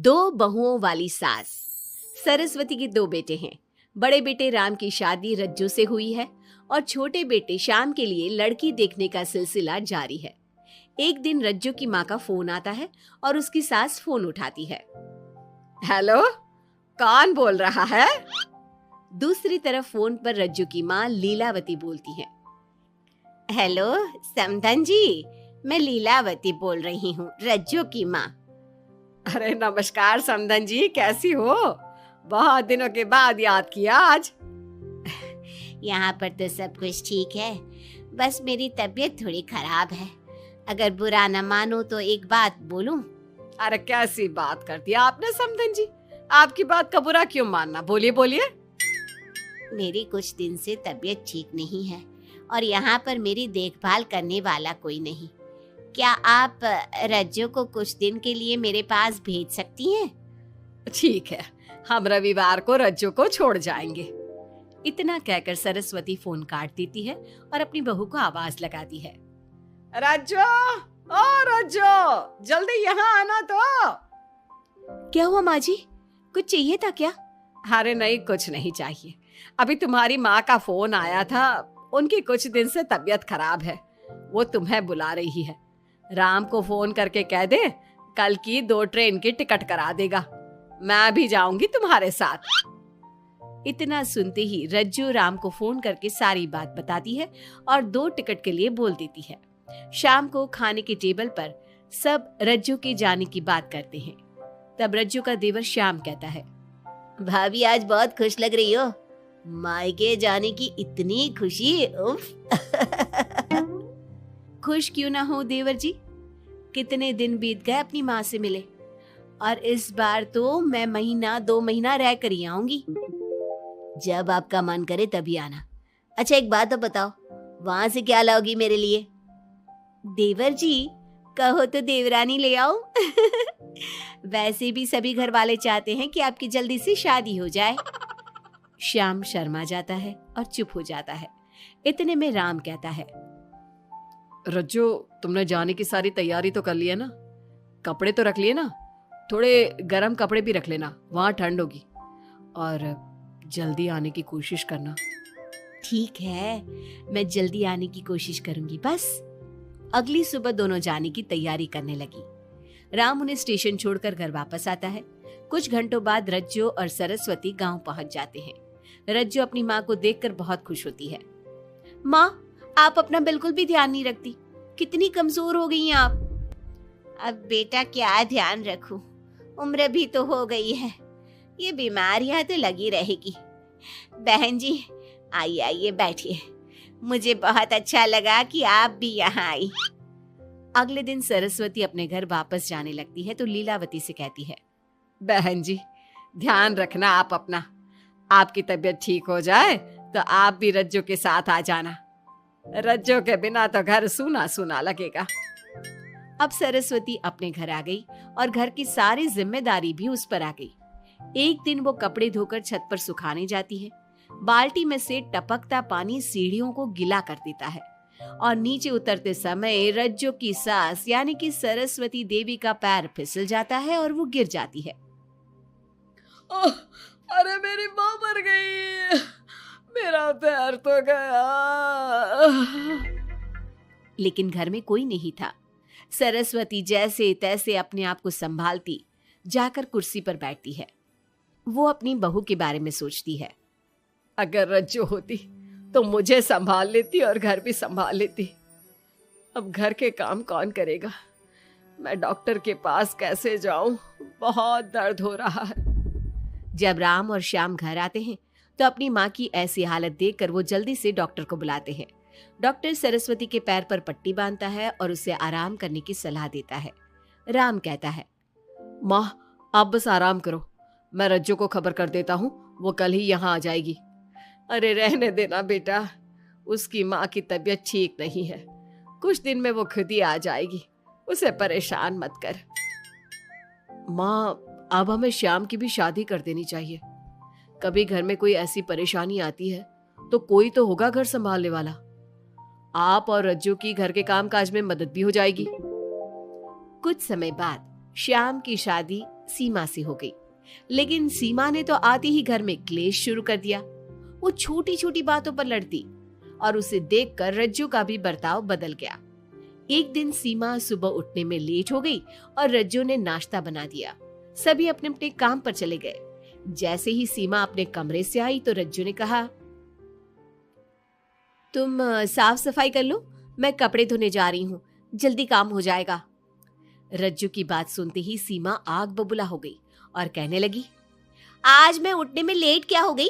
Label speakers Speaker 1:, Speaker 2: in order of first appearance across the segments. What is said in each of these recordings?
Speaker 1: दो बहुओं वाली सास। सरस्वती के दो बेटे हैं। बड़े बेटे राम की शादी रज्जू से हुई है और छोटे बेटे श्याम के लिए लड़की देखने का सिलसिला जारी है। एक दिन रज्जू की माँ का फोन आता है और उसकी सास फोन उठाती है। हेलो, कौन बोल रहा है? दूसरी तरफ फोन पर रज्जू की माँ लीलावती बोलती है। हेलो समधन जी, मैं लीलावती बोल रही हूँ, रज्जू की माँ। अरे नमस्कार समधन जी, कैसी हो? बहुत दिनों के बाद याद किया आज।
Speaker 2: यहाँ पर तो सब कुछ ठीक है, बस मेरी तबीयत थोड़ी खराब है। अगर बुरा न मानो तो एक बात बोलूं?
Speaker 1: अरे कैसी बात कर दी आपने समधन जी, आपकी बात का बुरा क्यों मानना, बोलिए बोलिए।
Speaker 2: मेरी कुछ दिन से तबीयत ठीक नहीं है और यहाँ पर मेरी देखभाल करने वाला कोई नहीं। क्या आप रज्जू को कुछ दिन के लिए मेरे पास भेज सकती हैं?
Speaker 1: ठीक है, हम रविवार को रज्जू को छोड़ जाएंगे। इतना कहकर सरस्वती फोन काट देती है और अपनी बहू को आवाज लगाती है। रज्जू, ओ रज्जू, जल्दी यहाँ आना तो। क्या हुआ माँ जी, कुछ चाहिए था क्या? अरे नहीं, कुछ नहीं चाहिए। अभी तुम्हारी माँ का फोन आया था, उनकी कुछ दिन से तबीयत खराब है, वो तुम्हें बुला रही है। राम को फोन करके कह दे कल की 2 ट्रेन की टिकट करा देगा, मैं भी जाऊंगी तुम्हारे साथ। इतना सुनते ही रज्जू राम को फोन करके सारी बात बताती है और 2 टिकट के लिए बोल देती है। शाम को खाने के टेबल पर सब रज्जू के जाने की बात करते हैं। तब रज्जू का देवर श्याम कहता है,
Speaker 2: भाभी आज बहुत खुश लग रही हो, मायके जाने की इतनी खुशी, उफ।
Speaker 1: खुश क्यों ना हो देवर जी, कितने दिन बीत गए अपनी माँ से मिले, और इस बार तो मैं महीना 2 महीना रह कर ही आऊंगी।
Speaker 2: जब आपका मन करे तभी आना। अच्छा एक बात तो बताओ, वहां से क्या लाओगी मेरे लिए?
Speaker 1: देवर जी कहो तो देवरानी ले आओ। वैसे भी सभी घर वाले चाहते हैं कि आपकी जल्दी से शादी हो जाए। श्याम शर्मा जाता है और चुप हो जाता है। इतने में राम कहता है, रज्जू तुमने जाने की सारी तैयारी तो कर ली है ना? कपड़े तो रख लिए ना? थोड़े गर्म कपड़े भी रख लेना, वहां ठंड होगी, और जल्दी आने की कोशिश करना। ठीक है, मैं जल्दी आने की कोशिश करूंगी बस। अगली सुबह दोनों जाने की तैयारी करने लगी। राम उन्हें स्टेशन छोड़कर घर वापस आता है। कुछ घंटों बाद रज्जू और सरस्वती गांव पहुंच जाते हैं। रज्जू अपनी माँ को देखकर बहुत खुश होती है। माँ, आप अपना बिल्कुल भी ध्यान नहीं रखती, कितनी कमजोर हो गई हैं आप।
Speaker 2: अब बेटा क्या ध्यान रखूं, उम्र भी तो हो गई है, ये बीमारियां तो लगी रहेगी। बहन जी आइए आइए बैठिए, मुझे बहुत अच्छा लगा कि आप भी यहाँ आई।
Speaker 1: अगले दिन सरस्वती अपने घर वापस जाने लगती है तो लीलावती से कहती है, बहन जी ध्यान रखना आप अपना, आपकी तबीयत ठीक हो जाए तो आप भी रज्जू के साथ आ जाना, रज्जू के बिना तो घर सूना सूना लगेगा। अब सरस्वती अपने घर आ गई और घर की सारी जिम्मेदारी भी उस पर आ गई। एक दिन वो कपड़े धोकर छत पर सुखाने जाती है। बाल्टी में से टपकता पानी सीढ़ियों को गीला कर देता है और नीचे उतरते समय रज्जू की सास यानी कि सरस्वती देवी का पैर फिसल जाता है और वो गिर जाती है। ओह, अरे मेरी माँ मर गई, मेरा पैर तो गया। लेकिन घर में कोई नहीं था। सरस्वती जैसे तैसे अपने आप को संभालती जाकर कुर्सी पर बैठती है। वो अपनी बहू के बारे में सोचती है, अगर रज्जू होती तो मुझे संभाल लेती और घर भी संभाल लेती। अब घर के काम कौन करेगा? मैं डॉक्टर के पास कैसे जाऊं? बहुत दर्द हो रहा है। जब राम और श्याम घर आते हैं तो अपनी माँ की ऐसी हालत देखकर वो जल्दी से डॉक्टर को बुलाते हैं। डॉक्टर सरस्वती के पैर पर पट्टी बांधता है और उसे आराम करने की सलाह देता है। राम कहता है, माँ आप बस आराम करो, मैं रज्जू को खबर कर देता हूँ, वो कल ही यहाँ आ जाएगी। अरे रहने देना बेटा, उसकी माँ की तबीयत ठीक नहीं है, कुछ दिन में वो खुद ही आ जाएगी, उसे परेशान मत कर। माँ अब हमें श्याम की भी शादी कर देनी चाहिए, कभी घर में कोई ऐसी परेशानी आती है तो कोई तो होगा घर संभालने वाला। आप और रज्जू की घर के कामकाज में मदद भी हो जाएगी। कुछ समय बाद श्याम की शादी सीमा से हो गई। लेकिन सीमा ने तो आते ही घर में क्लेश शुरू कर दिया। वो छोटी छोटी बातों पर लड़ती और उसे देखकर रज्जू का भी बर्ताव बदल गया। एक दिन सीमा सुबह उठने में लेट हो गई और रज्जू ने नाश्ता बना दिया। सभी अपने अपने काम पर चले गए। जैसे ही सीमा अपने कमरे से आई तो रज्जू ने कहा, तुम साफ सफाई कर लो, मैं कपड़े धोने जा रही हूँ, जल्दी काम हो जाएगा। रज्जू की बात सुनते ही सीमा आग बबूला हो गई और कहने लगी,
Speaker 2: आज मैं उठने में लेट क्या हो गई?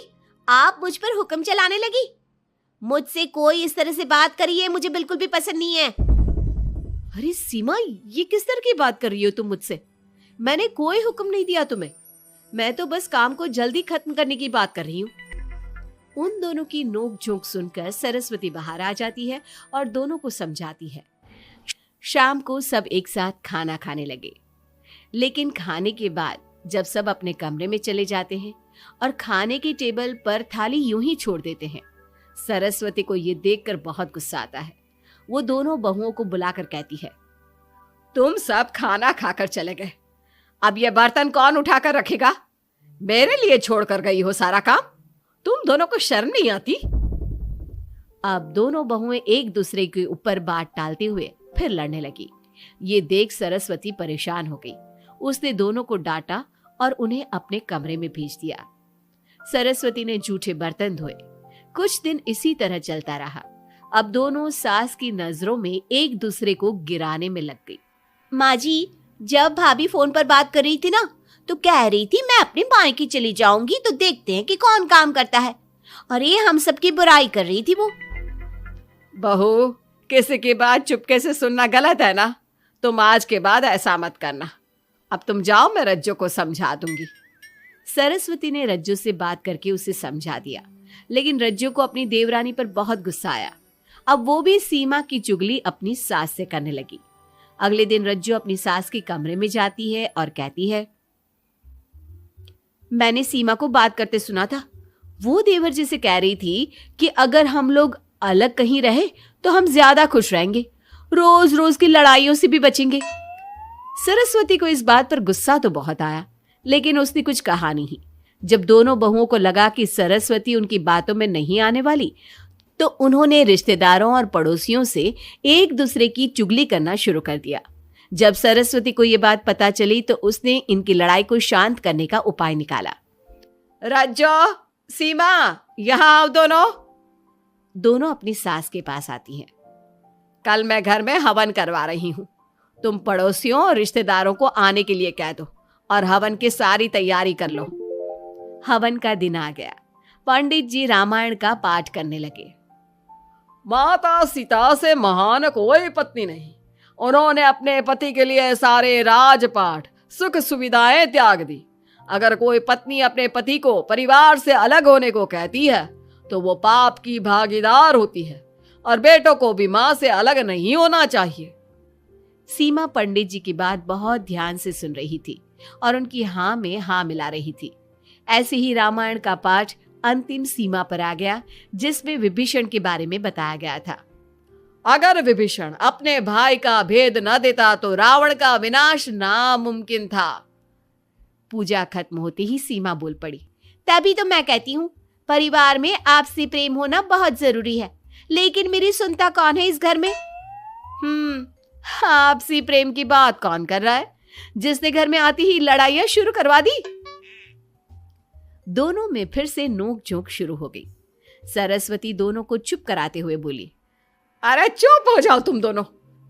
Speaker 2: आप मुझ पर हुक्म चलाने लगी। मुझसे कोई इस तरह से बात करी है मुझे बिल्कुल भी पसंद नहीं है।
Speaker 1: अरे सीमा, ये किस तरह की बात कर रही हो तुम मुझसे? मैंने कोई हुक्म नहीं दिया तुम्हें। मैं तो बस काम को जल्दी खत्म करने की बात कर रही हूँ। उन दोनों की नोक झोंक सुनकर सरस्वती बाहर आ जाती है और दोनों को समझाती है। शाम को सब एक साथ खाना खाने लगे। लेकिन खाने के बाद जब सब अपने कमरे में चले जाते हैं और खाने की टेबल पर थाली यूं ही छोड़ देते हैं, सरस्वती को ये देखकर बहुत गुस्सा आता है। वो दोनों बहुओं को बुलाकर कहती है, तुम सब खाना खाकर चले गए, अब ये बर्तन कौन उठाकर रखेगा? मेरे लिए छोड़कर गई हो सारा काम। तुम दोनों को शर्म नहीं आती? अब दोनों बहुएं एक दूसरे के ऊपर बात टालते हुए फिर लड़ने लगी। ये देख सरस्वती परेशान हो गई। उसने दोनों को डांटा और उन्हें अपने कमरे में भेज दिया। सरस्वती ने जूठे बर्तन धोए। कुछ दिन इसी तरह चलता रहा। अब दोनों सास की नजरों में एक दूसरे को गिराने में लग गई।
Speaker 2: माँ जी, जब भाभी फोन पर बात कर रही थी ना, तो कह रही थी मैं अपने मायके चली जाऊंगी तो देखते हैं कि कौन काम करता है। और ये हम सबकी बुराई कर रही थी वो।
Speaker 1: बहू, किसी की बात चुपके से सुनना गलत है ना। तुम आज के बाद ऐसा मत करना। अब तुम जाओ, मैं रज्जू को समझा दूंगी। सरस्वती ने रज्जू से बात करके उसे समझा दिया। लेकिन रज्जू को अपनी देवरानी पर बहुत गुस्सा आया। अब वो भी सीमा की चुगली अपनी सास से करने लगी। अगले दिन रज्जू अपनी सास के कमरे में जाती है और कहती है, मैंने सीमा को बात करते सुना था। वो देवर जी से कह रही थी कि अगर हम लोग अलग कहीं रहे तो हम ज्यादा खुश रहेंगे, रोज रोज की लड़ाइयों से भी बचेंगे। सरस्वती को इस बात पर गुस्सा तो बहुत आया, लेकिन उसने कुछ कहा नहीं। जब दोनों बहुओं को लगा कि सरस्वती उनकी बातों में नहीं आने वाली, तो उन्होंने रिश्तेदारों और पड़ोसियों से एक दूसरे की चुगली करना शुरू कर दिया। जब सरस्वती को ये बात पता चली तो उसने इनकी लड़ाई को शांत करने का उपाय निकाला। रज्जो, सीमा, यहाँ आओ दोनों। दोनों अपनी सास के पास आती हैं। कल मैं घर में हवन करवा रही हूँ। तुम पड़ोसियों और रिश्तेदारों को आने के लिए कह दो और हवन की सारी तैयारी कर लो। हवन का दिन आ गया। पंडित जी रामायण का पाठ करने लगे। माता सीता से महान कोई पत्नी नहीं। उन्होंने अपने पति के लिए सारे राजपाट, सुख सुविधाएं त्याग दी। अगर कोई पत्नी अपने पति को परिवार से अलग होने को कहती है तो वो पाप की भागीदार होती है और बेटों को भी मां से अलग नहीं होना चाहिए। सीमा पंडित जी की बात बहुत ध्यान से सुन रही थी और उनकी हाँ में हाँ मिला रही थी। ऐसे ही रामायण का पाठ अंतिम सीमा पर आ गया, जिसमें विभीषण के बारे में बताया गया था। अगर विभीषण अपने भाई का भेद न देता तो रावण का विनाश नामुमकिन था। पूजा खत्म होते ही सीमा बोल पड़ी,
Speaker 2: तभी तो मैं कहती हूँ परिवार में आपसी प्रेम होना बहुत जरूरी है। लेकिन मेरी सुनता कौन है इस घर में?
Speaker 1: आपसी प्रेम की बात कौन कर रहा है, जिसने घर में आती ही लड़ाइयां शुरू करवा दी। दोनों में फिर से नोक झोंक शुरू हो गई। सरस्वती दोनों को चुप कराते हुए बोली, अरे चुप हो जाओ तुम दोनों,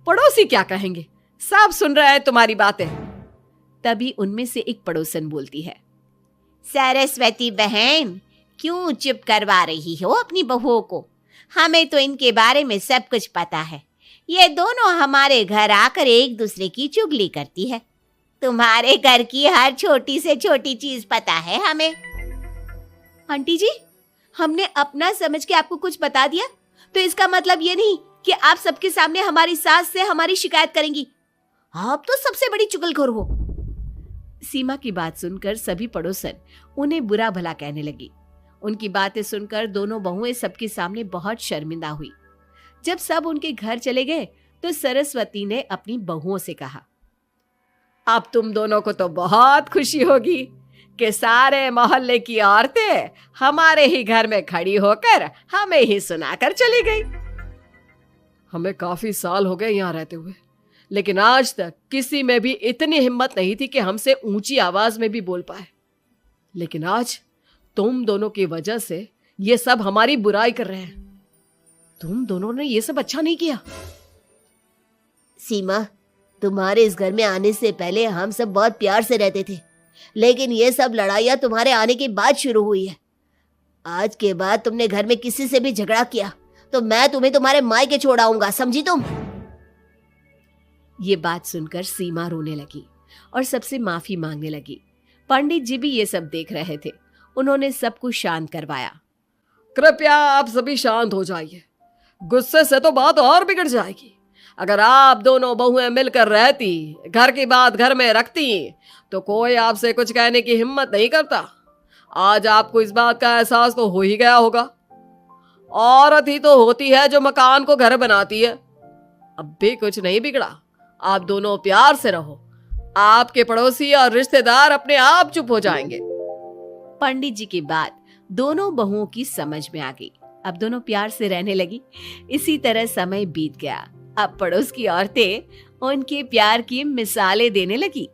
Speaker 1: पड़ोसी क्या कहेंगे, सब सुन रहे हैं तुम्हारी बातें। तभी उनमें से एक पड़ोसन बोलती है,
Speaker 2: सरस्वती बहन, क्यों चुप करवा रही हो अपनी बहुओं को? हमें तो इनके बारे में सब कुछ पता है। ये दोनों हमारे घर आकर एक दूसरे की चुगली करती है। तुम्हारे घर की हर छोटी से छोटी चीज पता है हमें।
Speaker 1: आंटी जी, हमने अपना समझ के आपको कुछ बता दिया तो इसका मतलब ये नहीं कि आप सबके सामने हमारी सास से हमारी शिकायत करेंगी। आप तो सबसे बड़ी चुगलखोर हो। सीमा की बात सुनकर सभी पड़ोसन उन्हें बुरा भला कहने लगी। उनकी बातें सुनकर दोनों बहुएं सबके सामने बहुत शर्मिंदा हुई। जब सब उनके घर चले गए तो सरस्वती ने अपनी बहुओं से कहा, अब तुम दोनों को तो बहुत खुशी होगी कि सारे मोहल्ले की औरतें हमारे ही घर में खड़ी होकर हमें ही सुनाकर चली गई। हमें काफी साल हो गए यहाँ रहते हुए, लेकिन आज तक किसी में भी इतनी हिम्मत नहीं थी कि हमसे ऊंची आवाज में भी बोल पाए। लेकिन आज तुम दोनों की वजह से ये सब हमारी बुराई कर रहे हैं। तुम दोनों ने ये सब अच्छा नहीं किया।
Speaker 2: सीमा, तुम्हारे इस घर में आने से पहले हम सब बहुत प्यार से रहते थे, लेकिन ये सब लड़ाइयाँ तुम्हारे आने के बाद शुरू हुई है। आज के बाद तुमने घर में किसी से भी झगड़ा किया तो मैं तुम्हें तुम्हारे मायके छोड़ आऊंगा, समझी तुम?
Speaker 1: ये बात सुनकर सीमा रोने लगी और सबसे माफी मांगने लगी। पंडित जी भी ये सब देख रहे थे। उन्होंने सबको शांत करवाया। कृपया आप सभी शांत हो जाइए, गुस्से से तो बात और बिगड़ जाएगी। अगर आप दोनों बहुएं मिलकर रहती, घर की बात घर में रखती, तो कोई आपसे कुछ कहने की हिम्मत नहीं करता। आज आपको इस बात का एहसास तो हो ही गया होगा। औरत ही तो होती है जो मकान को घर बनाती है। अब भी कुछ नहीं बिगड़ा, आप दोनों प्यार से रहो। आपके पड़ोसी और रिश्तेदार अपने आप चुप हो जाएंगे। पंडित जी की बात दोनों बहुओं की समझ में आ गई। अब दोनों प्यार से रहने लगी। इसी तरह समय बीत गया। अब पड़ोस की औरतें उनके प्यार की मिसालें देने लगी।